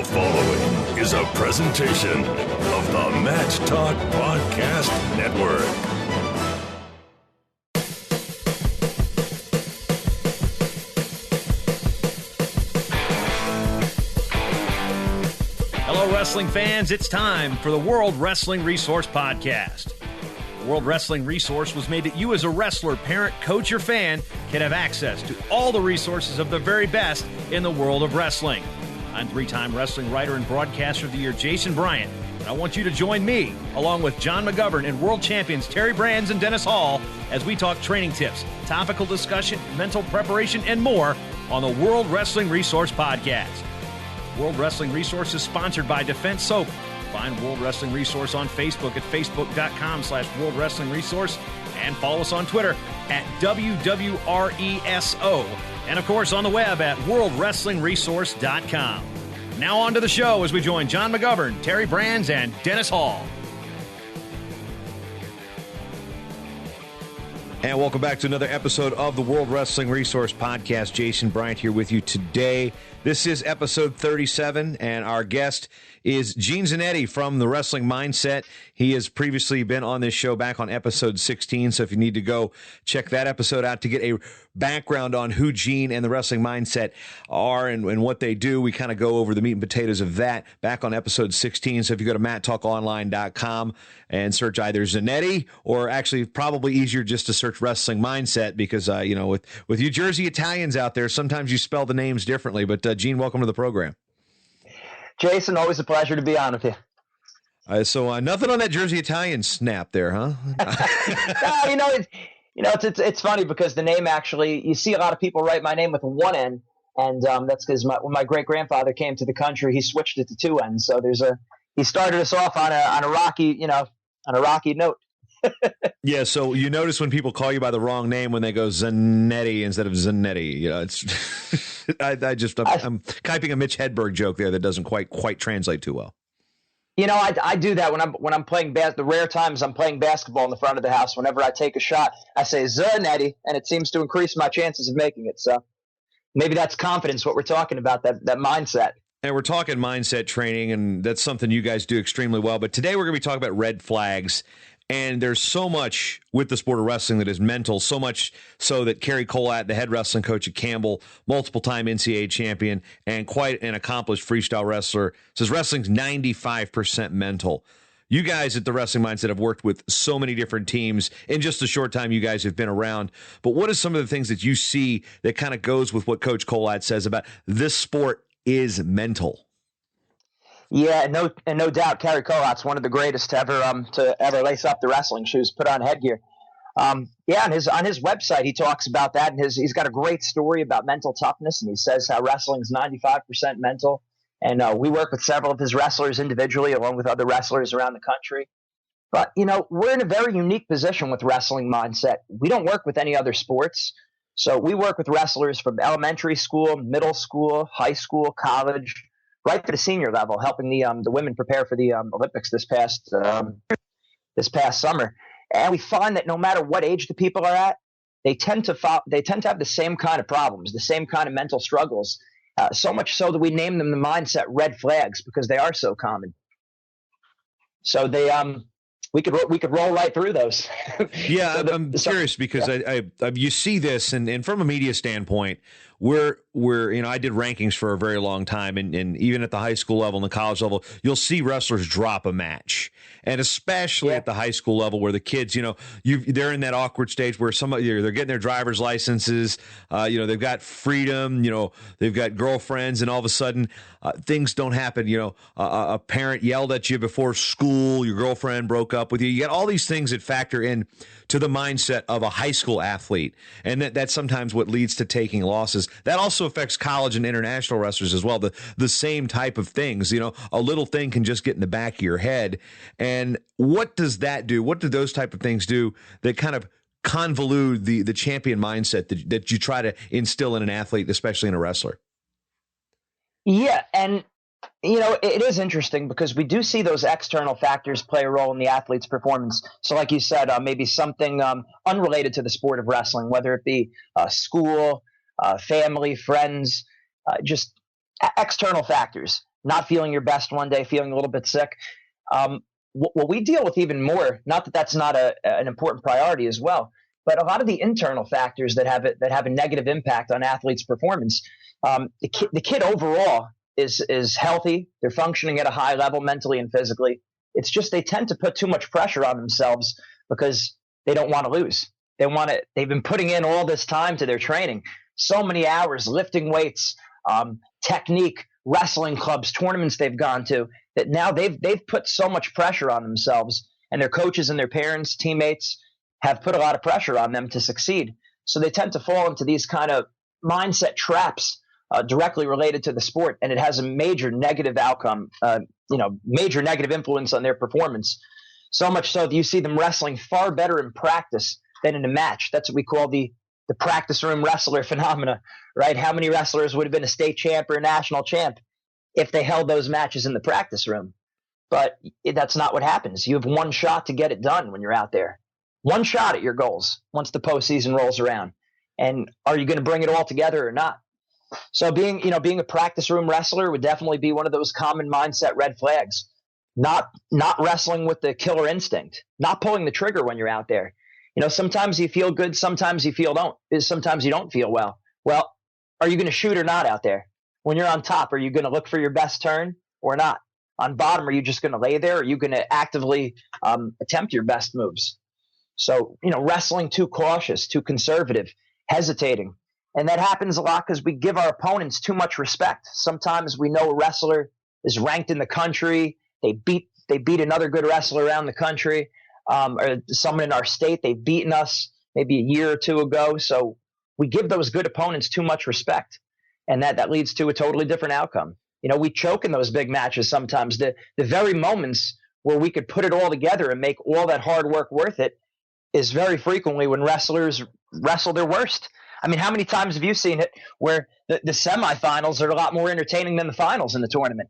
The following is a presentation of the Match Talk Podcast Network. Hello, wrestling fans. It's time for the World Wrestling Resource Podcast. The World Wrestling Resource was made that you as a wrestler, parent, coach, or fan can have access to all the resources of the very best in the world of wrestling. I'm three-time wrestling writer and broadcaster of the year, Jason Bryant, and I want you to join me, along with John McGovern and world champions Terry Brands and Dennis Hall, as we talk training tips, topical discussion, mental preparation, and more on the World Wrestling Resource Podcast. World Wrestling Resource is sponsored by Defense Soap. Find World Wrestling Resource on Facebook at facebook.com/World Wrestling Resource and follow us on Twitter at WWRESO. And, of course, on the web at worldwrestlingresource.com. Now on to the show as we join John McGovern, Terry Brands, and Dennis Hall. And welcome back to another episode of the World Wrestling Resource Podcast. Jason Bryant here with you today. This is episode 37, and our guest is Gene Zannetti from the Wrestling Mindset. He has previously been on this show back on episode 16, so if you need to go check that episode out to get a background on who Gene and the Wrestling Mindset are and what they do, we kind of go over the meat and potatoes of that back on episode 16. So if you go to matttalkonline.com and search either Zannetti, or actually probably easier just to search Wrestling Mindset, because, with you Jersey Italians out there, sometimes you spell the names differently. But Gene, welcome to the program. Jason, always a pleasure to be on with you. So nothing on that Jersey Italian snap there, huh? It's funny because the name actually, you see a lot of people write my name with one N, and that's because when my great grandfather came to the country, he switched it to two N's. So he started us off on a rocky note. Yeah, so you notice when people call you by the wrong name when they go Zannetti instead of Zannetti. It's I'm typing a Mitch Hedberg joke there that doesn't quite translate too well. I do that when I'm playing the rare times I'm playing basketball in the front of the house. Whenever I take a shot, I say Zannetti, and it seems to increase my chances of making it. So maybe that's confidence, what we're talking about, that mindset. And we're talking mindset training, and that's something you guys do extremely well. But today we're going to be talking about red flags. And there's so much with the sport of wrestling that is mental, so much so that Kerry Colat, the head wrestling coach at Campbell, multiple-time NCAA champion and quite an accomplished freestyle wrestler, says wrestling's 95% mental. You guys at the Wrestling Mindset have worked with so many different teams in just the short time you guys have been around. But what are some of the things that you see that kind of goes with what Coach Colat says about this sport is mental? Yeah, no doubt. Kerry Colat's one of the greatest to ever lace up the wrestling shoes, put on headgear. On his website he talks about that, and he's got a great story about mental toughness, and he says how wrestling's 95% mental. And we work with several of his wrestlers individually, along with other wrestlers around the country. But we're in a very unique position with Wrestling Mindset. We don't work with any other sports, so we work with wrestlers from elementary school, middle school, high school, college, right to the senior level, helping the women prepare for the Olympics this past summer. And we find that no matter what age the people are at, they tend to have the same kind of problems, the same kind of mental struggles. So much so that we name them the mindset red flags, because they are so common. So we could roll right through those. Yeah, I'm curious because I you see this, and from a media standpoint, we're I did rankings for a very long time, and even at the high school level and the college level, you'll see wrestlers drop a match, and especially at the high school level where the kids, they're in that awkward stage where they're getting their driver's licenses, they've got freedom, they've got girlfriends, and all of a sudden things don't happen. A parent yelled at you before school, your girlfriend broke up with you. You got all these things that factor in to the mindset of a high school athlete, and that's sometimes what leads to taking losses. That also affects college and international wrestlers as well. The same type of things. A little thing can just get in the back of your head. And what does that do? What do those type of things do that kind of convolute the champion mindset that you try to instill in an athlete, especially in a wrestler? Yeah, and it is interesting because we do see those external factors play a role in the athlete's performance. So like you said, maybe something unrelated to the sport of wrestling, whether it be school, family, friends, just external factors. not feeling your best one day, feeling a little bit sick. What we deal with even more, not that that's not an important priority as well, but a lot of the internal factors that have a negative impact on athletes' performance. The kid overall is healthy. They're functioning at a high level mentally and physically. It's just they tend to put too much pressure on themselves because they don't want to lose. They've been putting in all this time to their training, so many hours lifting weights, technique, wrestling clubs, tournaments they've gone to, that now they've put so much pressure on themselves, and their coaches and their parents, teammates have put a lot of pressure on them to succeed. So they tend to fall into these kind of mindset traps directly related to the sport, and it has a major negative outcome, major negative influence on their performance. So much so that you see them wrestling far better in practice than in a match. That's what we call the practice room wrestler phenomena, right? How many wrestlers would have been a state champ or a national champ if they held those matches in the practice room? But that's not what happens. You have one shot to get it done when you're out there. One shot at your goals once the postseason rolls around. And are you going to bring it all together or not? So being a practice room wrestler would definitely be one of those common mindset red flags. Not wrestling with the killer instinct, not pulling the trigger when you're out there. Sometimes you feel good, sometimes you sometimes you don't feel well. Well, are you going to shoot or not out there? When you're on top, are you going to look for your best turn or not? On bottom, are you just going to lay there? Or are you going to actively attempt your best moves? So, wrestling too cautious, too conservative, hesitating. And that happens a lot because we give our opponents too much respect. Sometimes we know a wrestler is ranked in the country. They beat another good wrestler around the country, or someone in our state. They've beaten us maybe a year or two ago. So we give those good opponents too much respect, and that leads to a totally different outcome. We choke in those big matches sometimes. The very moments where we could put it all together and make all that hard work worth it is very frequently when wrestlers wrestle their worst. I mean, how many times have you seen it where the semifinals are a lot more entertaining than the finals in the tournament?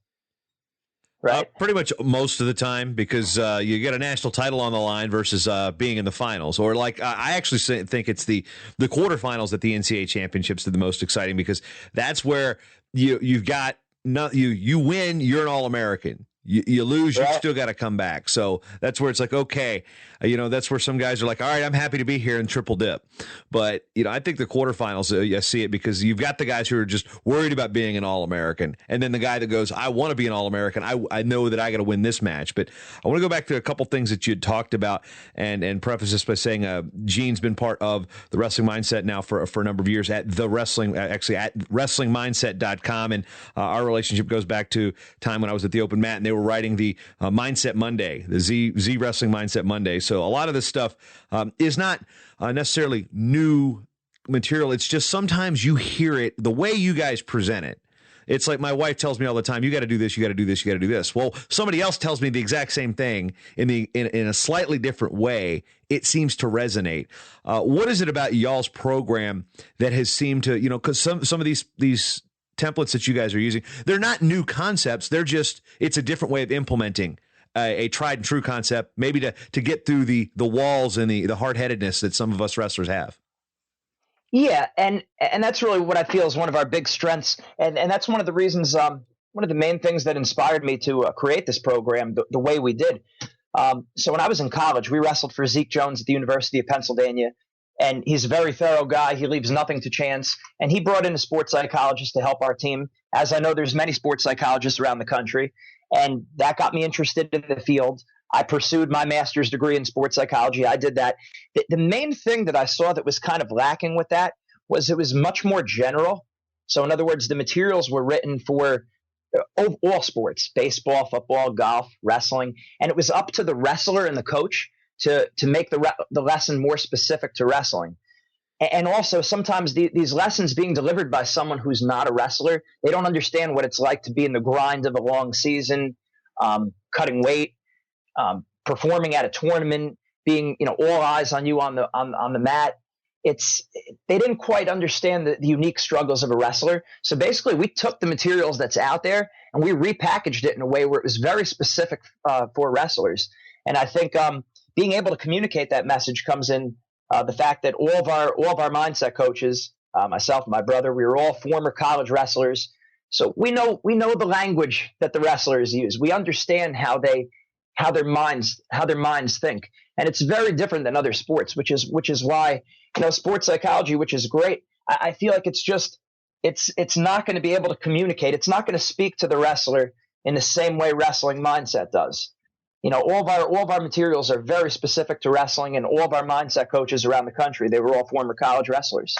Right. Pretty much most of the time, because you get a national title on the line versus being in the finals. Or I actually think it's the quarterfinals that the NCAA championships are the most exciting, because that's where you've got you win, you're an All-American. You lose, you still got to come back. So that's where it's like, okay, that's where some guys are like, all right, I'm happy to be here and triple dip. But, I think the quarterfinals, I see it because you've got the guys who are just worried about being an All-American. And then the guy that goes, I want to be an All-American. I know that I got to win this match. But I want to go back to a couple things that you had talked about and preface this by saying Gene's been part of the Wrestling Mindset now for a number of years at at wrestlingmindset.com. And our relationship goes back to time when I was at the Open Mat, and they were writing the Mindset Monday, the Z Wrestling Mindset Monday. So a lot of this stuff is not necessarily new material. It's just sometimes you hear it the way you guys present it. It's like my wife tells me all the time, you got to do this, you got to do this, you got to do this. Well, somebody else tells me the exact same thing in a slightly different way. It seems to resonate. What is it about y'all's program that has seemed to, because some of these templates that you guys are using, they're not new concepts. They're just, it's a different way of implementing a tried and true concept, maybe to get through the walls and the hard-headedness that some of us wrestlers have. Yeah. And that's really what I feel is one of our big strengths. And that's one of the reasons, one of the main things that inspired me to create this program the way we did. So when I was in college, we wrestled for Zeke Jones at the University of Pennsylvania. And he's a very thorough guy. He leaves nothing to chance. And he brought in a sports psychologist to help our team. As I know, there's many sports psychologists around the country. And that got me interested in the field. I pursued my master's degree in sports psychology. I did that. The main thing that I saw that was kind of lacking with that was it was much more general. So in other words, the materials were written for all sports, baseball, football, golf, wrestling. And it was up to the wrestler and the coach to make the lesson more specific to wrestling. And also sometimes these lessons being delivered by someone who's not a wrestler, they don't understand what it's like to be in the grind of a long season, cutting weight, performing at a tournament, being, all eyes on you on the mat. They didn't quite understand the unique struggles of a wrestler. So basically we took the materials that's out there and we repackaged it in a way where it was very specific for wrestlers. And I think being able to communicate that message comes in the fact that all of our mindset coaches, myself and my brother, we were all former college wrestlers. So we know the language that the wrestlers use. We understand how their minds think, and it's very different than other sports, which is why, sports psychology, which is great. I feel like it's not going to be able to communicate. It's not going to speak to the wrestler in the same way Wrestling Mindset does. All of our materials are very specific to wrestling, and all of our mindset coaches around the country, they were all former college wrestlers.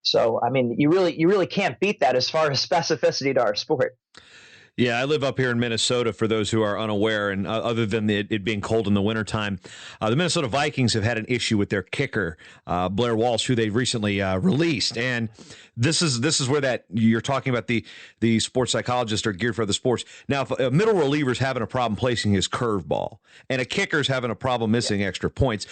So, I mean, you really can't beat that as far as specificity to our sport. Yeah, I live up here in Minnesota, for those who are unaware, and other than it being cold in the wintertime, the Minnesota Vikings have had an issue with their kicker, Blair Walsh, who they recently released. And this is where that you're talking about the sports psychologists are geared for other sports. Now, if a middle reliever's having a problem placing his curveball and a kicker's having a problem missing extra points,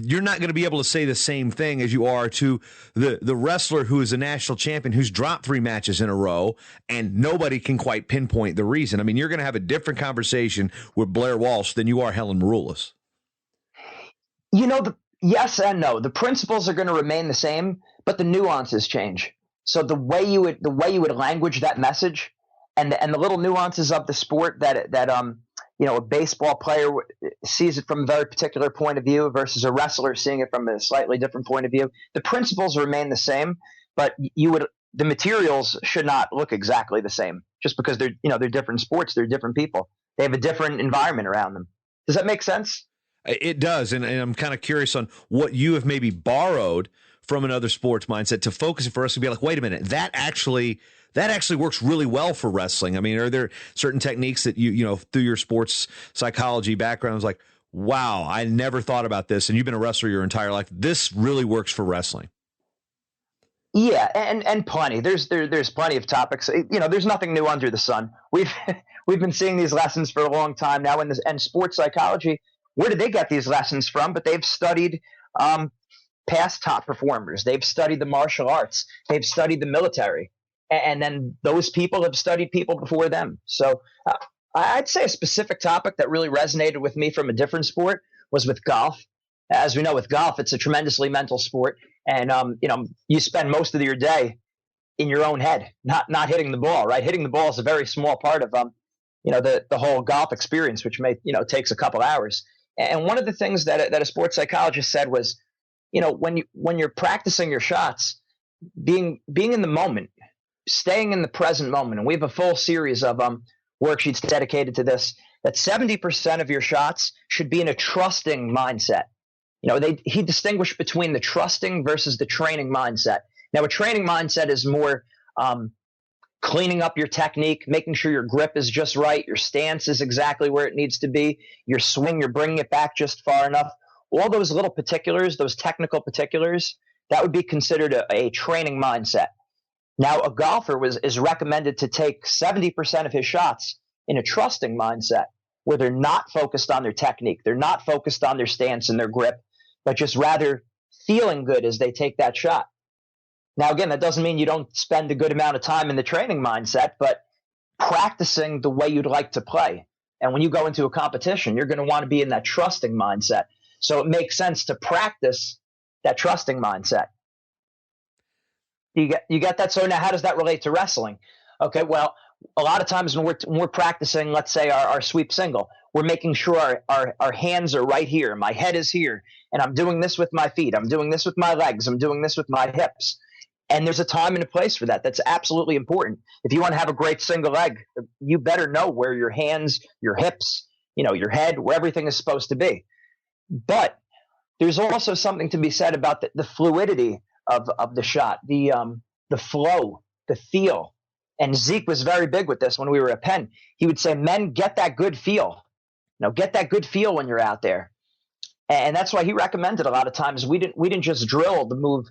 you're not going to be able to say the same thing as you are to the wrestler who is a national champion who's dropped 3 matches in a row and nobody can quite pinpoint the reason. I mean, you're going to have a different conversation with Blair Walsh than you are Helen Maroulis. Yes and no. The principles are going to remain the same, but the nuances change. So the way you would language that message, and the little nuances of the sport that a baseball player sees it from a very particular point of view versus a wrestler seeing it from a slightly different point of view. The principles remain the same, but the materials should not look exactly the same just because they're different sports. They're different people. They have a different environment around them. Does that make sense? It does, and I'm kind of curious on what you have maybe borrowed from another sports mindset to focus it for us to be like, wait a minute, that actually works really well for wrestling. I mean, are there certain techniques that you through your sports psychology background was like, wow, I never thought about this, and you've been a wrestler your entire life. This really works for wrestling. Yeah, and plenty. There's plenty of topics. There's nothing new under the sun. We've been seeing these lessons for a long time now, and sports psychology. Where did they get these lessons from? But they've studied past top performers. They've studied the martial arts. They've studied the military. And then those people have studied people before them. So I'd say a specific topic that really resonated with me from a different sport was with golf. As we know, with golf, it's a tremendously mental sport. And, you spend most of your day in your own head, not hitting the ball, right? Hitting the ball is a very small part of, the whole golf experience, which takes a couple hours. And one of the things that a sports psychologist said was, when you're practicing your shots, being in the moment, staying in the present moment. And we have a full series of worksheets dedicated to this, that 70% of your shots should be in a trusting mindset. He distinguished between the trusting versus the training mindset. Now, a training mindset is more cleaning up your technique, making sure your grip is just right, your stance is exactly where it needs to be, your swing, you're bringing it back just far enough. All those little particulars, those technical particulars, that would be considered a training mindset. Now, a golfer is recommended to take 70% of his shots in a trusting mindset, where they're not focused on their technique, they're not focused on their stance and their grip, but just rather feeling good as they take that shot. Now, again, that doesn't mean you don't spend a good amount of time in the training mindset, but practicing the way you'd like to play. And when you go into a competition, you're going to want to be in that trusting mindset. So it makes sense to practice that trusting mindset. You get that? So now how does that relate to wrestling? Okay, well, a lot of times when we're practicing, let's say our sweep single, we're making sure our hands are right here. My head is here, and I'm doing this with my feet. I'm doing this with my legs. I'm doing this with my hips. And there's a time and a place for that. That's absolutely important. If you want to have a great single leg, you better know where your hands, your hips, your head, where everything is supposed to be. But there's also something to be said about the fluidity of the shot, the flow, the feel. And Zeke was very big with this when we were at Penn. He would say, men, get that good feel. Get that good feel when you're out there. And that's why he recommended a lot of times we didn't just drill the move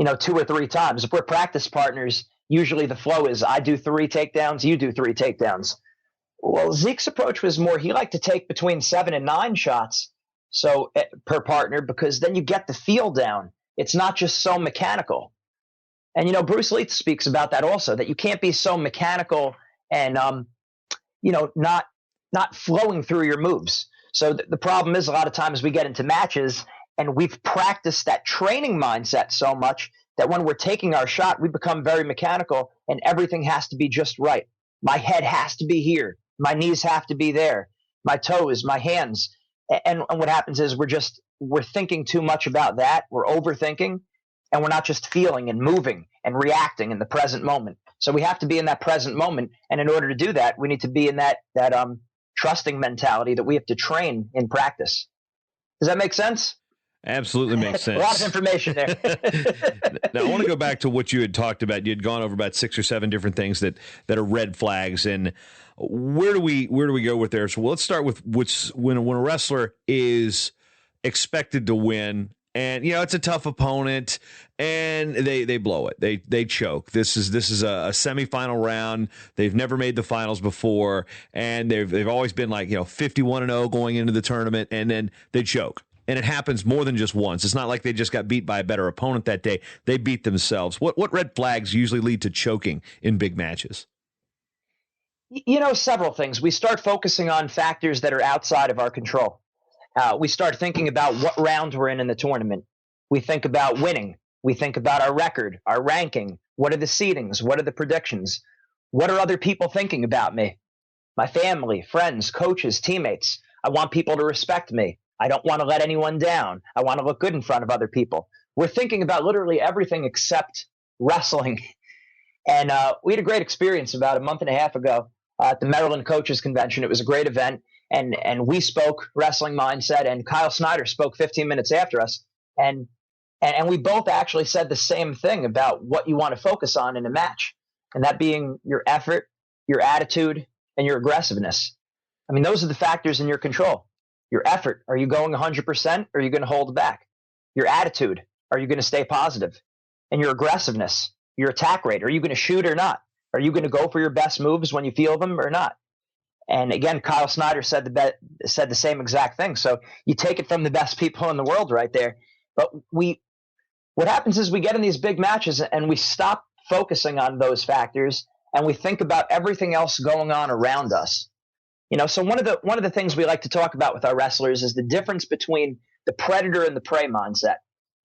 2 or 3 times. If we're practice partners, usually the flow is I do 3 takedowns, you do 3 takedowns. Well, Zeke's approach was more, he liked to take between 7 and 9 shots per partner, because then you get the feel down. It's not just so mechanical. And, Bruce Lee speaks about that also, that you can't be so mechanical and, not flowing through your moves. So the problem is a lot of times we get into matches and we've practiced that training mindset so much that when we're taking our shot, we become very mechanical and everything has to be just right. My head has to be here. My knees have to be there. My toes, my hands. And what happens is we're thinking too much about that. We're overthinking, and we're not just feeling and moving and reacting in the present moment. So we have to be in that present moment. And in order to do that, we need to be in that trusting mentality that we have to train in practice. Does that make sense? Absolutely makes sense. A lot of information there. Now, I want to go back to what you had talked about. You had gone over about 6 or 7 different things that are red flags. And where do we go with there? So let's start with when a wrestler is expected to win, and it's a tough opponent, and they blow it. They choke. This is a semifinal round. They've never made the finals before, and they've always been like 51-0 going into the tournament, and then they choke. And it happens more than just once. It's not like they just got beat by a better opponent that day. They beat themselves. What red flags usually lead to choking in big matches? Several things. We start focusing on factors that are outside of our control. We start thinking about what round we're in the tournament. We think about winning. We think about our record, our ranking. What are the seedings? What are the predictions? What are other people thinking about me? My family, friends, coaches, teammates. I want people to respect me. I don't want to let anyone down. I want to look good in front of other people. We're thinking about literally everything except wrestling. And we had a great experience about a month and a half ago at the Maryland Coaches Convention. It was a great event. And we spoke Wrestling Mindset, and Kyle Snyder spoke 15 minutes after us. And we both actually said the same thing about what you want to focus on in a match, and that being your effort, your attitude, and your aggressiveness. I mean, those are the factors in your control. Your effort, are you going 100%, or are you going to hold back? Your attitude, are you going to stay positive? And your aggressiveness, your attack rate, are you going to shoot or not? Are you going to go for your best moves when you feel them or not? And again, Kyle Snyder said the same exact thing. So you take it from the best people in the world right there. But what happens is we get in these big matches and we stop focusing on those factors and we think about everything else going on around us. So one of the things we like to talk about with our wrestlers is the difference between the predator and the prey mindset.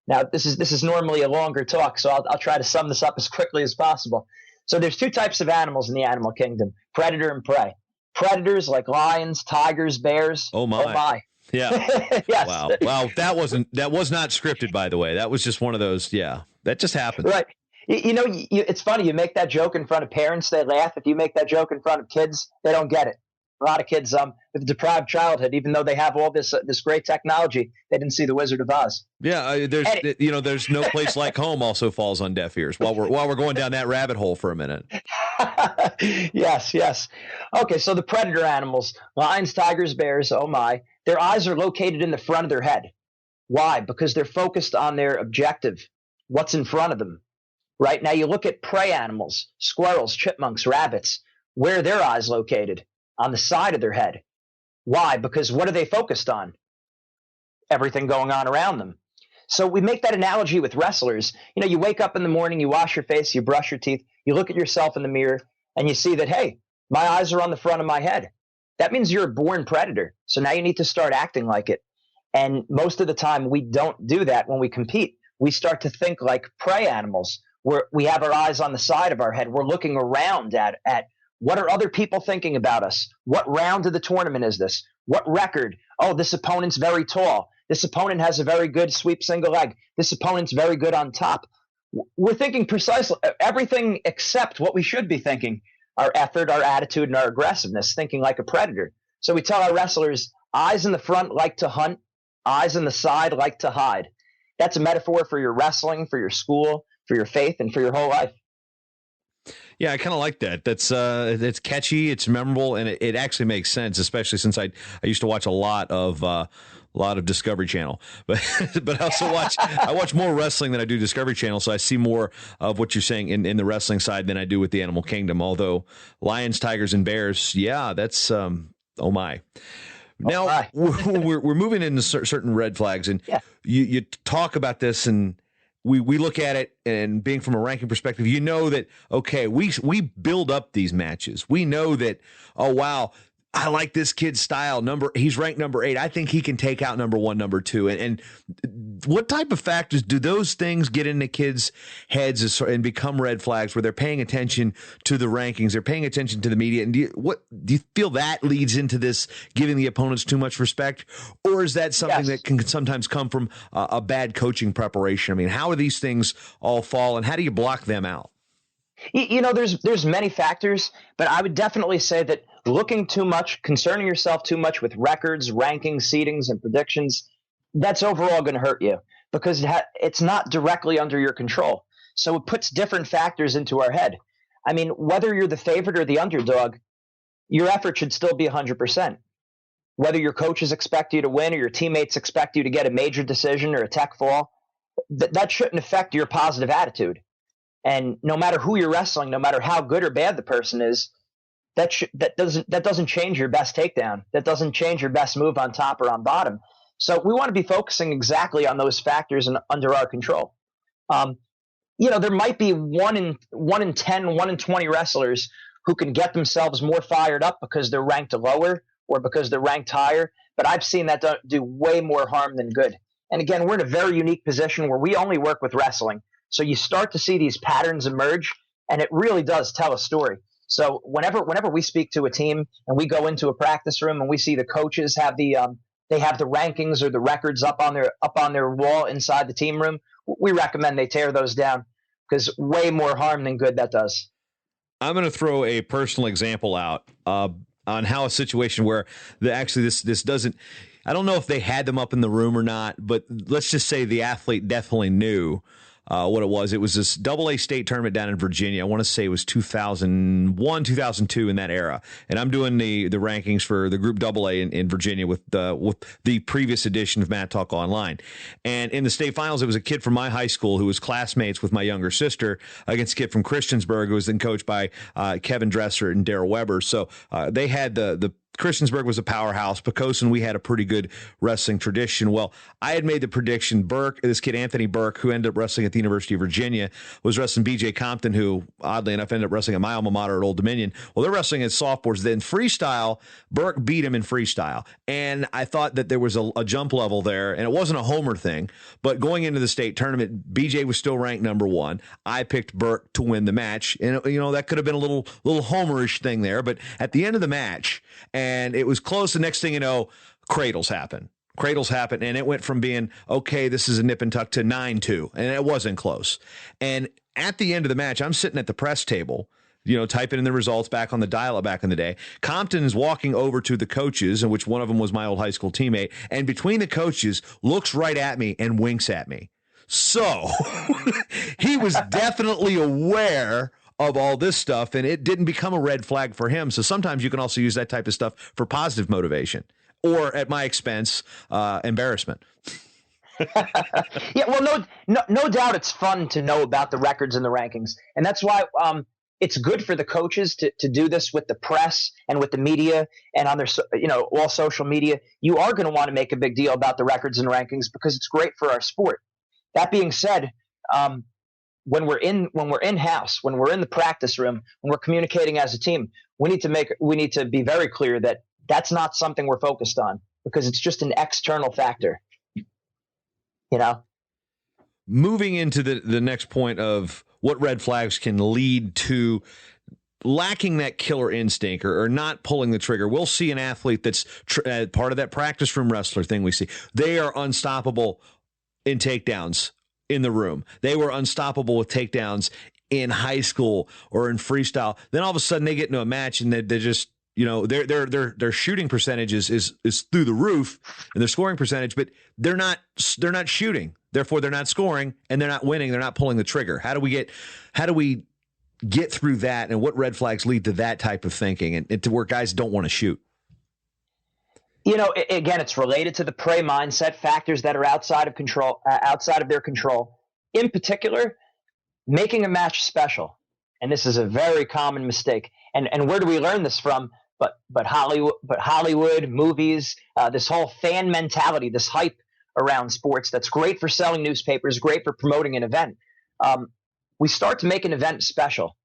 Now, this is normally a longer talk, so I'll try to sum this up as quickly as possible. So there's 2 types of animals in the animal kingdom: predator and prey. Predators like lions, tigers, bears. Oh my. Yeah. Yes. Wow. That was not scripted, by the way. That was just one of those. Yeah. That just happened. Right. It's funny. You make that joke in front of parents, they laugh. If you make that joke in front of kids, they don't get it. A lot of kids with a deprived childhood, even though they have all this great technology, they didn't see the Wizard of Oz. Yeah, there's no place like home also falls on deaf ears. While we're going down that rabbit hole for a minute. Yes. Okay, so the predator animals, lions, tigers, bears, oh my, their eyes are located in the front of their head. Why? Because they're focused on their objective, what's in front of them. Right now, you look at prey animals, squirrels, chipmunks, rabbits. Where are their eyes located? On the side of their head. Why? Because what are they focused on? Everything going on around them. So we make that analogy with wrestlers. You wake up in the morning, you wash your face, you brush your teeth, you look at yourself in the mirror, and you see that, hey, my eyes are on the front of my head. That means you're a born predator. So now you need to start acting like it. And most of the time, we don't do that when we compete. We start to think like prey animals, where we have our eyes on the side of our head. We're looking around at what are other people thinking about us? What round of the tournament is this? What record? Oh, this opponent's very tall. This opponent has a very good sweep single leg. This opponent's very good on top. We're thinking precisely everything except what we should be thinking: our effort, our attitude, and our aggressiveness, thinking like a predator. So we tell our wrestlers, eyes in the front like to hunt, eyes in the side like to hide. That's a metaphor for your wrestling, for your school, for your faith, and for your whole life. Yeah, I kind of like that. That's it's catchy, it's memorable, and it actually makes sense. Especially since I used to watch a lot of Discovery Channel, but I also watch more wrestling than I do Discovery Channel, so I see more of what you're saying in the wrestling side than I do with the animal kingdom. Although lions, tigers, and bears, yeah, that's oh my. Now we're moving into certain red flags, and you talk about this and. We look at it, and being from a ranking perspective, that, okay, we build up these matches. We know that, oh, wow, I like this kid's style. He's ranked number 8. I think he can take out number 1, number 2. And what type of factors do those things get into kids' heads and become red flags where they're paying attention to the rankings, they're paying attention to the media? And do you feel that leads into this giving the opponents too much respect, or is that something that can sometimes come from a bad coaching preparation? I mean, how do these things all fall, and how do you block them out? There's many factors, but I would definitely say that looking too much, concerning yourself too much with records, rankings, seedings, and predictions, that's overall going to hurt you because it's not directly under your control. So it puts different factors into our head. I mean, whether you're the favorite or the underdog, your effort should still be 100%. Whether your coaches expect you to win or your teammates expect you to get a major decision or a tech fall, that shouldn't affect your positive attitude. And no matter who you're wrestling, no matter how good or bad the person is, that doesn't change your best takedown. That doesn't change your best move on top or on bottom. So we want to be focusing exactly on those factors and under our control. There might be 1 in 10, 1 in 20 wrestlers who can get themselves more fired up because they're ranked lower or because they're ranked higher. But I've seen that do way more harm than good. And again, we're in a very unique position where we only work with wrestling. So you start to see these patterns emerge, and it really does tell a story. So whenever we speak to a team and we go into a practice room and we see the coaches have the rankings or the records up on their wall inside the team room, we recommend they tear those down because way more harm than good that does. I'm going to throw a personal example out on how a situation where this doesn't. I don't know if they had them up in the room or not, but let's just say the athlete definitely knew what it was. It was this AA state tournament down in Virginia. I want to say it was 2001, 2002 in that era. And I'm doing the rankings for the group AA in Virginia with the previous edition of Matt Talk Online. And in the state finals, it was a kid from my high school who was classmates with my younger sister against a kid from Christiansburg who was then coached by Kevin Dresser and Darrell Weber. So they had the Christiansburg was a powerhouse. Pocosin, we had a pretty good wrestling tradition. Well, I had made the prediction. This kid, Anthony Burke, who ended up wrestling at the University of Virginia, was wrestling BJ Compton, who, oddly enough, ended up wrestling at my alma mater at Old Dominion. Well, they're wrestling as sophomores. Then freestyle, Burke beat him in freestyle. And I thought that there was a jump level there, and it wasn't a homer thing. But going into the state tournament, BJ was still ranked number 1. I picked Burke to win the match. And, that could have been a little homerish thing there. But at the end of the match, and it was close. The next thing you know, cradles happen, and it went from being, okay, this is a nip and tuck to 9-2, and it wasn't close. And at the end of the match, I'm sitting at the press table, typing in the results back on the dial-up back in the day. Compton is walking over to the coaches, in which one of them was my old high school teammate, and between the coaches, looks right at me and winks at me. So he was definitely aware of all this stuff, and it didn't become a red flag for him. So sometimes you can also use that type of stuff for positive motivation, or at my expense, embarrassment. Yeah, well, no doubt it's fun to know about the records and the rankings, and that's why it's good for the coaches to do this with the press and with the media and on their all social media. You are going to want to make a big deal about the records and rankings because it's great for our sport. That being said, when we're in-house, when we're in the practice room, when we're communicating as a team, we need to be very clear that that's not something we're focused on because it's just an external factor. Moving into the next point of what red flags can lead to lacking that killer instinct or not pulling the trigger. We'll see an athlete that's part of that practice room wrestler thing we see. They are unstoppable in takedowns in the room. They were unstoppable with takedowns in high school or in freestyle. Then all of a sudden they get into a match and they're just, their shooting percentage is through the roof and their scoring percentage, but they're not shooting. Therefore they're not scoring and they're not winning. They're not pulling the trigger. How do we get through that, and what red flags lead to that type of thinking and to where guys don't want to shoot? Again, it's related to the prey mindset, factors that are outside of their control. In particular, making a match special. And this is a very common mistake. And where do we learn this from? But Hollywood, movies, this whole fan mentality, this hype around sports that's great for selling newspapers, great for promoting an event. We start to make an event special.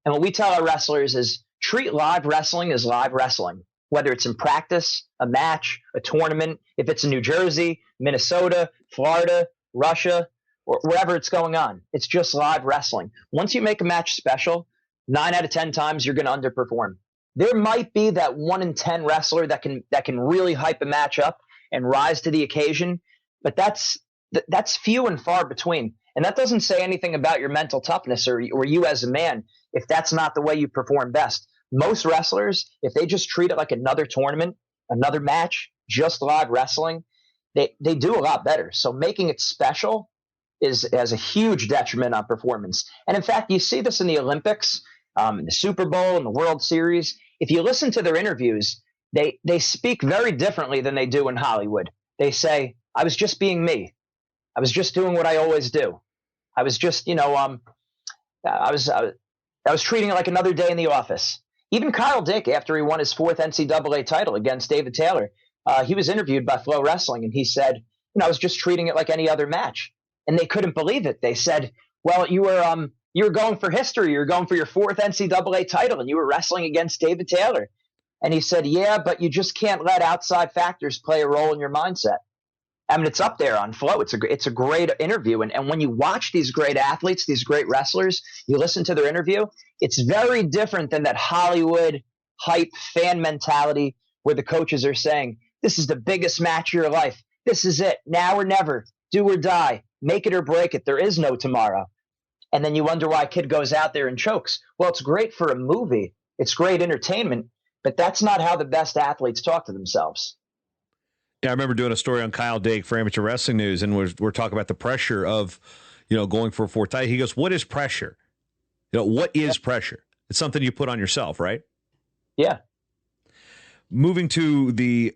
And what we tell our wrestlers is treat live wrestling as live wrestling. whether it's in practice, a match, a tournament, if it's in New Jersey, Minnesota, Florida, Russia, or wherever it's going on. It's just live wrestling. Once you make a match special, 9 out of 10 times you're going to underperform. There might be that 1 in 10 wrestler that can really hype a match up and rise to the occasion, but that's few and far between. And that doesn't say anything about your mental toughness or you as a man if that's not the way you perform best. Most wrestlers, if they just treat it like another tournament, another match, just live wrestling, they do a lot better. So making it special has a huge detriment on performance. And in fact, you see this in the Olympics, the Super Bowl and the World Series. If you listen to their interviews, they speak very differently than they do in Hollywood. They say, I was just being me. I was just doing what I always do. I was just, I was treating it like another day in the office. Even Kyle Dick, after he won his 4th NCAA title against David Taylor, he was interviewed by Flow Wrestling, and he said, I was just treating it like any other match. And they couldn't believe it. They said, well, you were going for history. You were going for your 4th NCAA title, and you were wrestling against David Taylor. And he said, yeah, but you just can't let outside factors play a role in your mindset. I mean, it's up there on Flow. It's a great interview. And when you watch these great athletes, these great wrestlers, you listen to their interview, it's very different than that Hollywood hype fan mentality where the coaches are saying, this is the biggest match of your life. This is it. Now or never. Do or die. Make it or break it. There is no tomorrow. And then you wonder why a kid goes out there and chokes. Well, it's great for a movie. It's great entertainment, but that's not how the best athletes talk to themselves. Yeah, I remember doing a story on Kyle Dake for Amateur Wrestling News, and we're talking about the pressure of, going for a 4th title. He goes, what is pressure? What is pressure? It's something you put on yourself, right? Yeah. Moving to the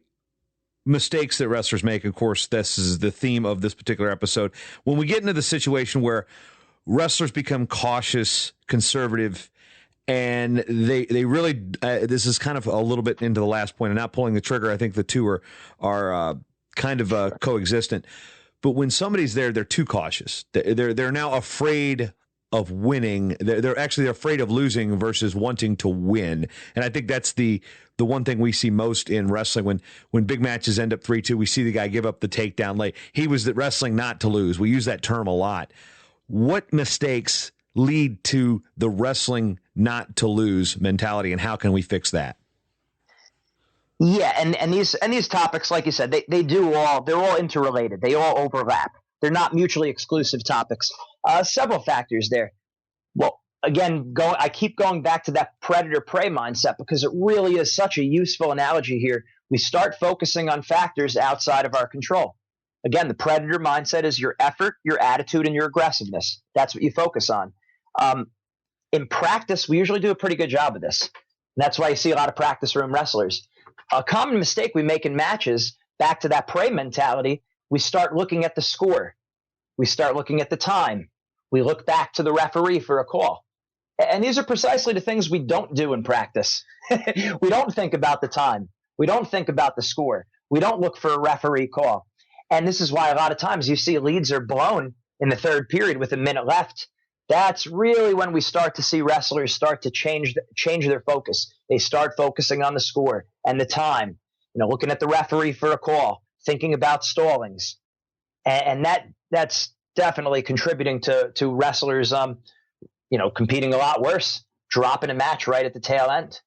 mistakes that wrestlers make, of course, this is the theme of this particular episode. When we get into the situation where wrestlers become cautious, conservative, and they really this is kind of a little bit into the last point of not pulling the trigger. I think the two are kind of coexistent. But when somebody's there, they're too cautious. They're now afraid of winning. They're actually afraid of losing versus wanting to win. And I think that's the one thing we see most in wrestling. When big matches end up 3-2, we see the guy give up the takedown late. He was wrestling not to lose. We use that term a lot. What mistakes lead to the wrestling not to lose mentality, and how can we fix that? Yeah, and these topics, like you said, they're all interrelated. They all overlap. They're not mutually exclusive topics. Several factors there. Well, again, I keep going back to that predator-prey mindset because it really is such a useful analogy here. We start focusing on factors outside of our control. Again, the predator mindset is your effort, your attitude, and your aggressiveness. That's what you focus on. In practice, we usually do a pretty good job of this. And that's why you see a lot of practice room wrestlers. A common mistake we make in matches, back to that prey mentality, we start looking at the score. We start looking at the time. We look back to the referee for a call. And these are precisely the things we don't do in practice. We don't think about the time. We don't think about the score. We don't look for a referee call. And this is why a lot of times you see leads are blown in the 3rd period with a minute left. That's really when we start to see wrestlers start to change their focus. They start focusing on the score and the time, looking at the referee for a call, thinking about stallings. And that's definitely contributing to wrestlers, competing a lot worse, dropping a match right at the tail end.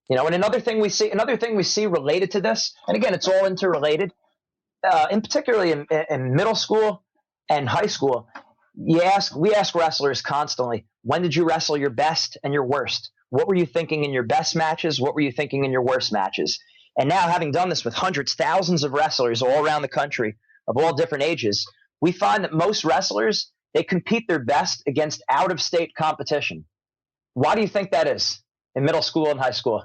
And another thing we see related to this, and again, it's all interrelated, in particularly in middle school and high school, we ask wrestlers constantly, when did you wrestle your best and your worst? What were you thinking in your best matches? What were you thinking in your worst matches? And now, having done this with hundreds, thousands of wrestlers all around the country of all different ages, we find that most wrestlers, they compete their best against out-of-state competition. Why do you think that is in middle school and high school?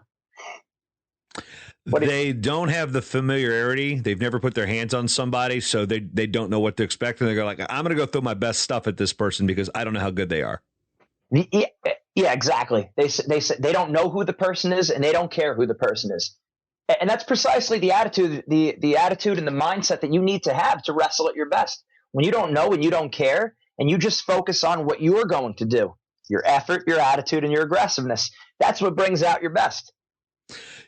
They don't have the familiarity. They've never put their hands on somebody, so they don't know what to expect. And they go like, I'm going to go throw my best stuff at this person because I don't know how good they are. Yeah, exactly. They don't know who the person is, and they don't care who the person is. And that's precisely the attitude, the attitude and the mindset that you need to have to wrestle at your best. When you don't know and you don't care, and you just focus on what you're going to do, your effort, your attitude, and your aggressiveness. That's what brings out your best.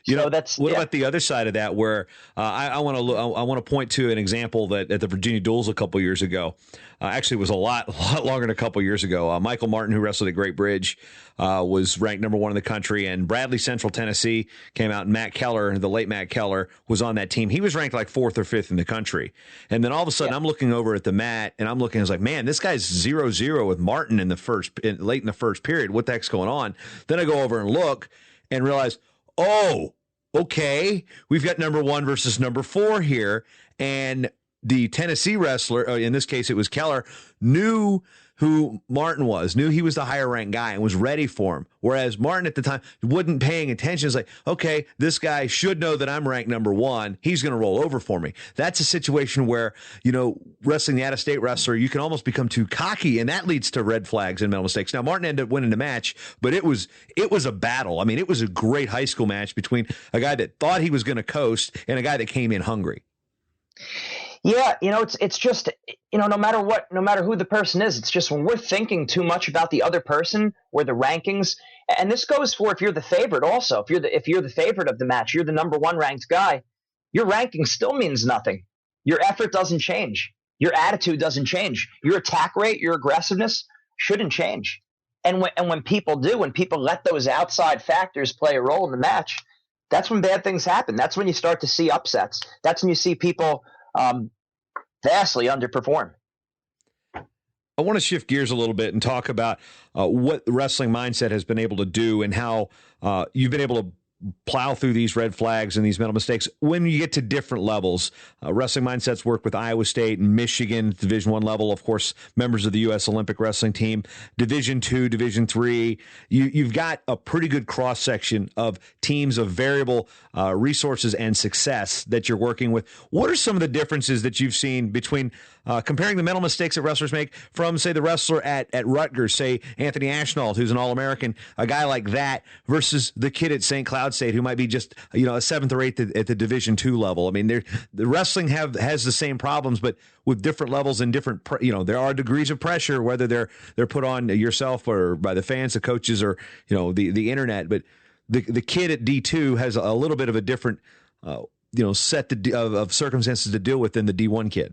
What about the other side of that, where I want to point to an example that at the Virginia Duels a couple years ago, actually it was a lot longer than a couple years ago. Michael Martin, who wrestled at Great Bridge, was ranked number 1 in the country, and Bradley Central Tennessee came out, and Matt Keller, the late Matt Keller, was on that team. He was ranked like 4th or 5th in the country, and then all of a sudden I'm looking over at the mat, and I'm looking, I was like, man, this guy's 0-0 with Martin late in the first period. What the heck's going on? Then I go over and look and realize, oh, okay, we've got number 1 versus number 4 here. And the Tennessee wrestler, in this case it was Keller, knew who Martin was, knew he was the higher ranked guy and was ready for him. Whereas Martin at the time wasn't paying attention. It's like, okay, this guy should know that I'm ranked number 1. He's going to roll over for me. That's a situation where, wrestling the out-of-state wrestler, you can almost become too cocky, and that leads to red flags and mental mistakes. Now, Martin ended up winning the match, but it was a battle. I mean, it was a great high school match between a guy that thought he was going to coast and a guy that came in hungry. Yeah, it's just, no matter who the person is, it's just when we're thinking too much about the other person or the rankings, and this goes for if you're the favorite also. If you're the favorite of the match, you're the number 1 ranked guy, your ranking still means nothing. Your effort doesn't change. Your attitude doesn't change. Your attack rate, your aggressiveness shouldn't change. And when people let those outside factors play a role in the match, that's when bad things happen. That's when you start to see upsets. That's when you see people vastly underperform. I want to shift gears a little bit and talk about what the Wrestling Mindset has been able to do and how you've been able to plow through these red flags and these mental mistakes when you get to different levels. Wrestling Mindsets work with Iowa State and Michigan, Division I level, of course, members of the U.S. Olympic Wrestling Team, Division II, Division III. You've got a pretty good cross-section of teams of variable resources and success that you're working with. What are some of the differences that you've seen between comparing the mental mistakes that wrestlers make from, say, the wrestler at Rutgers, say, Anthony Ashnault, who's an All-American, a guy like that, versus the kid at St. Cloud State who might be just, a 7th or 8th at the Division II level? I mean, the wrestling has the same problems, but with different levels and different, there are degrees of pressure, whether they're put on yourself or by the fans, the coaches, or, the internet. But the kid at D2 has a little bit of a different, set of circumstances to deal with than the D1 kid.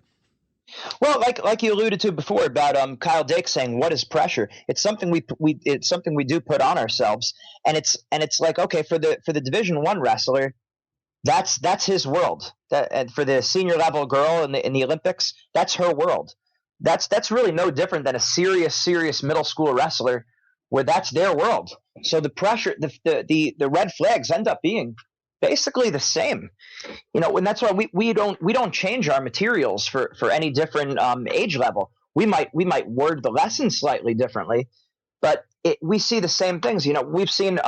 Well, like you alluded to before about Kyle Dake saying, "What is pressure?" It's something it's something we do put on ourselves, and it's like, okay, for the Division I wrestler, that's his world. And for the senior level girl in the Olympics, that's her world. That's really no different than a serious middle school wrestler, where that's their world. So the pressure, the red flags end up being basically the same, and that's why we don't change our materials for any different age level. We might word the lesson slightly differently, but we see the same things. We've seen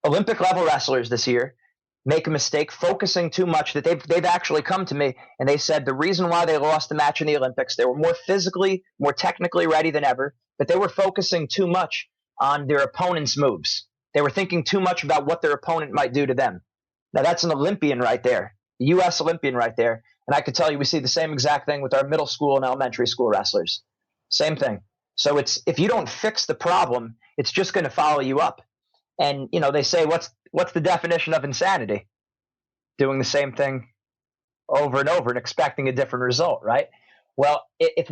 Olympic level wrestlers this year make a mistake focusing too much, that they've actually come to me and they said the reason why they lost the match in the Olympics, they were more physically, more technically ready than ever, but they were focusing too much on their opponent's moves. They were thinking too much about what their opponent might do to them. Now, that's an Olympian right there, a U.S. Olympian right there. And I can tell you we see the same exact thing with our middle school and elementary school wrestlers. Same thing. So if you don't fix the problem, it's just going to follow you up. And, they say, what's the definition of insanity? Doing the same thing over and over and expecting a different result, right? Well, if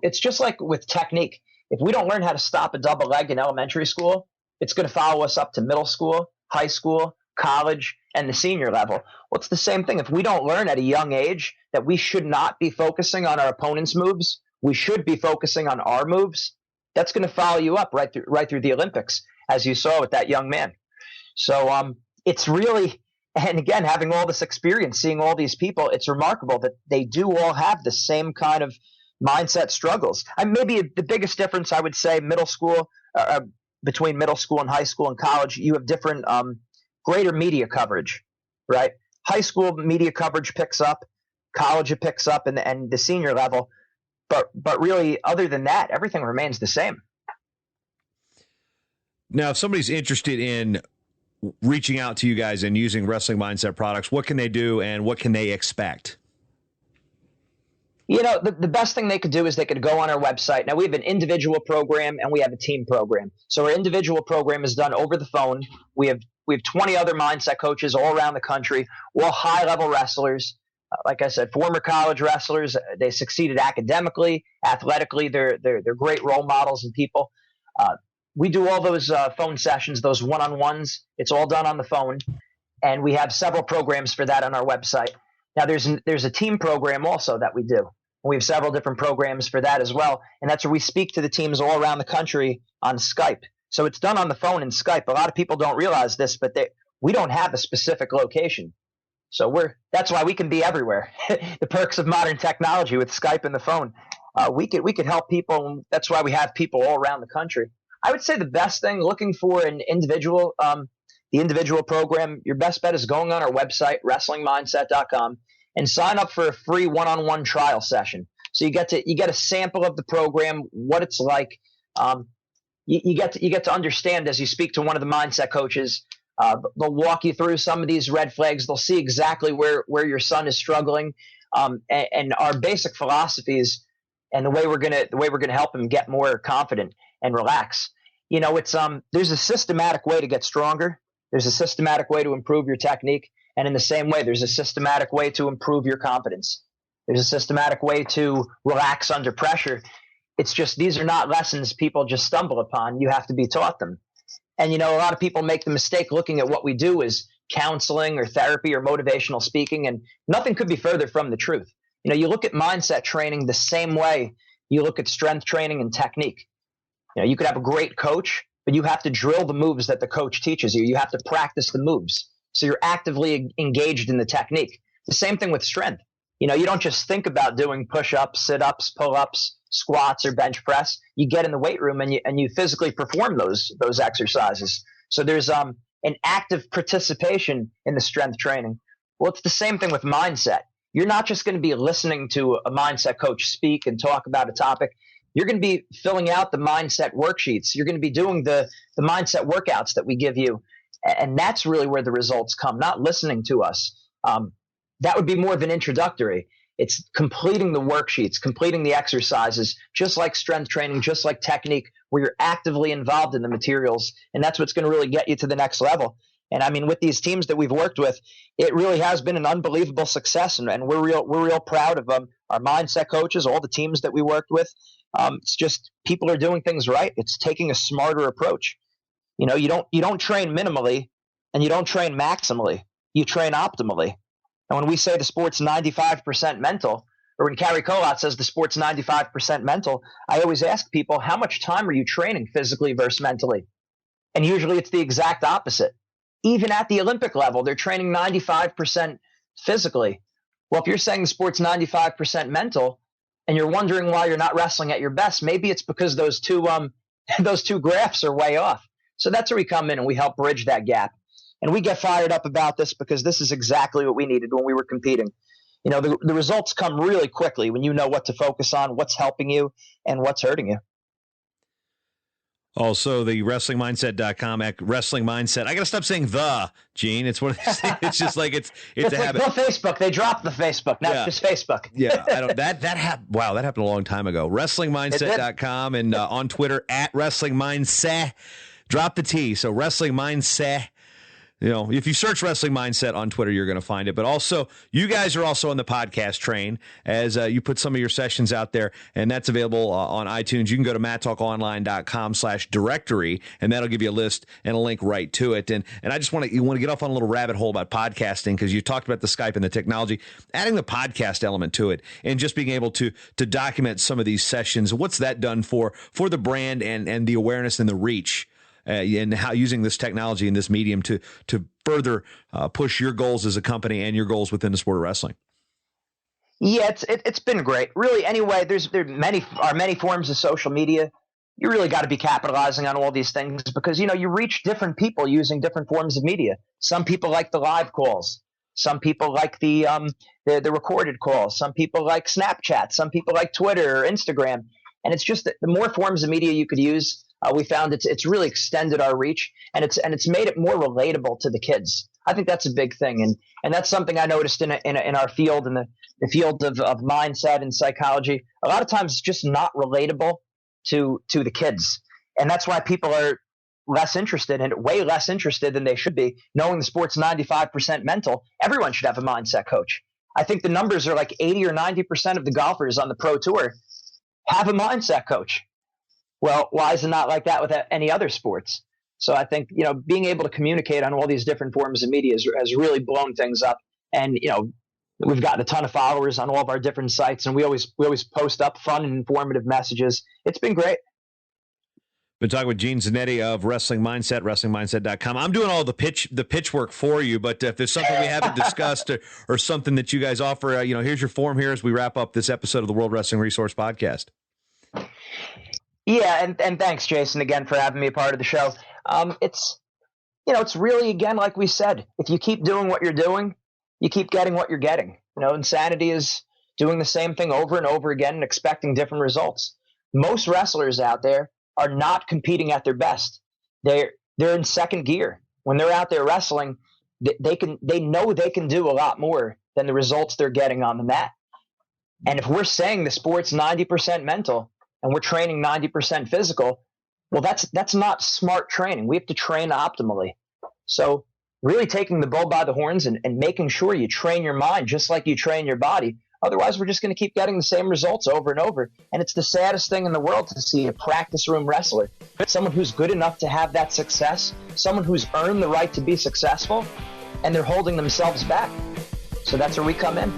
it's just like with technique. If we don't learn how to stop a double leg in elementary school, it's going to follow us up to middle school, high school, college, and the senior level. Well, it's the same thing. If we don't learn at a young age that we should not be focusing on our opponent's moves, we should be focusing on our moves, that's going to follow you up right through the Olympics, as you saw with that young man. So it's really, and again, having all this experience, seeing all these people, it's remarkable that they do all have the same kind of mindset struggles. Maybe the biggest difference, I would say, middle school, between middle school and high school and college, you have different greater media coverage, right? High school media coverage picks up, college it picks up, and the senior level. But really, other than that, everything remains the same. Now, if somebody's interested in reaching out to you guys and using Wrestling Mindset products, what can they do and what can they expect? The best thing they could do is they could go on our website. Now, we have an individual program and we have a team program. So our individual program is done over the phone. We have we have 20 other mindset coaches all around the country, all high-level wrestlers. Like I said, former college wrestlers. They succeeded academically, athletically. They're great role models and people. We do all those phone sessions, those one-on-ones. It's all done on the phone, and we have several programs for that on our website. Now, there's a team program also that we do. We have several different programs for that as well, and that's where we speak to the teams all around the country on Skype. So it's done on the phone and Skype. A lot of people don't realize this, but we don't have a specific location. So that's why we can be everywhere. The perks of modern technology with Skype and the phone. We could help people. And that's why we have people all around the country. I would say the best thing, looking for an individual, the individual program, your best bet is going on our website, wrestlingmindset.com, and sign up for a free one-on-one trial session. So you get a sample of the program, what it's like. You get to understand as you speak to one of the mindset coaches. They'll walk you through some of these red flags. They'll see exactly where your son is struggling, and our basic philosophies, and the way we're gonna help him get more confident and relax. It's there's a systematic way to get stronger. There's a systematic way to improve your technique, and in the same way, there's a systematic way to improve your confidence. There's a systematic way to relax under pressure. It's just these are not lessons people just stumble upon. You have to be taught them. And, a lot of people make the mistake looking at what we do as counseling or therapy or motivational speaking, and nothing could be further from the truth. You look at mindset training the same way you look at strength training and technique. You could have a great coach, but you have to drill the moves that the coach teaches you. You have to practice the moves. So you're actively engaged in the technique. The same thing with strength. You don't just think about doing push-ups, sit-ups, pull-ups, squats, or bench press. You get in the weight room and you physically perform those exercises. So there's an active participation in the strength training. Well, it's the same thing with mindset. You're not just going to be listening to a mindset coach speak and talk about a topic. You're going to be filling out the mindset worksheets. You're going to be doing the mindset workouts that we give you. And that's really where the results come, not listening to us. That would be more of an introductory. It's completing the worksheets, completing the exercises, just like strength training, just like technique, where you're actively involved in the materials. And that's what's going to really get you to the next level. And I mean, with these teams that we've worked with, it really has been an unbelievable success. And we're real proud of our mindset coaches, all the teams that we worked with. It's just people are doing things right. It's taking a smarter approach. You don't train minimally and you don't train maximally. You train optimally. And when we say the sport's 95% mental, or when Carrie Colott says the sport's 95% mental, I always ask people, how much time are you training physically versus mentally? And usually it's the exact opposite. Even at the Olympic level, they're training 95% physically. Well, if you're saying the sport's 95% mental and you're wondering why you're not wrestling at your best, maybe it's because those two graphs are way off. So that's where we come in and we help bridge that gap. And we get fired up about this because this is exactly what we needed when we were competing. The results come really quickly when you know what to focus on, what's helping you, and what's hurting you. Also, the WrestlingMindset.com, Wrestling Mindset. I got to stop saying the, Gene. It's one of these things. It's just like it's a like habit. The Facebook. They dropped the Facebook. Now it's just Facebook. Yeah. That happened. Wow, that happened a long time ago. WrestlingMindset.com and on Twitter at Wrestling Mindset. Drop the T. So Wrestling Mindset. If you search Wrestling Mindset on Twitter, you're going to find it. But also, you guys are also on the podcast train as you put some of your sessions out there, and that's available on iTunes. You can go to mattalkonline.com/directory, and that'll give you a list and a link right to it. And I just want to get off on a little rabbit hole about podcasting, because you talked about the Skype and the technology, adding the podcast element to it, and just being able to document some of these sessions. What's that done for the brand and the awareness and the reach? And how using this technology and this medium to further push your goals as a company and your goals within the sport of wrestling. Yeah, it's been great. Really, anyway, there are many forms of social media. You really got to be capitalizing on all these things because, you reach different people using different forms of media. Some people like the live calls. Some people like the recorded calls. Some people like Snapchat. Some people like Twitter or Instagram. And it's just that the more forms of media you could use, we found it's really extended our reach, and it's made it more relatable to the kids. I think that's a big thing, and that's something I noticed in our field, in the field of mindset and psychology. A lot of times it's just not relatable to the kids, and that's why people are less interested in it, way less interested than they should be, knowing the sport's 95% mental. Everyone should have a mindset coach. I think the numbers are like 80 or 90% of the golfers on the pro tour have a mindset coach. Well, why is it not like that with any other sports? So I think, being able to communicate on all these different forms of media has really blown things up. And, we've gotten a ton of followers on all of our different sites, and we always post up fun and informative messages. It's been great. Been talking with Gene Zannetti of Wrestling Mindset, WrestlingMindset.com. I'm doing all the pitch work for you, but if there's something we haven't discussed or something that you guys offer, here's your form here as we wrap up this episode of the World Wrestling Resource Podcast. Yeah, and thanks, Jason, again for having me a part of the show. It's really, again, like we said, if you keep doing what you're doing, you keep getting what you're getting. Insanity is doing the same thing over and over again and expecting different results. Most wrestlers out there are not competing at their best. They're in second gear. When they're out there wrestling, they know they can do a lot more than the results they're getting on the mat. And if we're saying the sport's 90% mental and we're training 90% physical, well, that's not smart training. We have to train optimally. So really taking the bull by the horns and making sure you train your mind just like you train your body. Otherwise, we're just going to keep getting the same results over and over. And it's the saddest thing in the world to see a practice room wrestler, someone who's good enough to have that success, someone who's earned the right to be successful, and they're holding themselves back. So that's where we come in.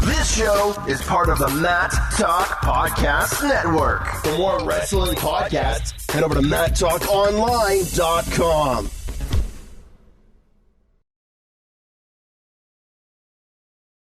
This show is part of the Matt Talk Podcast Network. For more wrestling podcasts, head over to MattTalkOnline.com.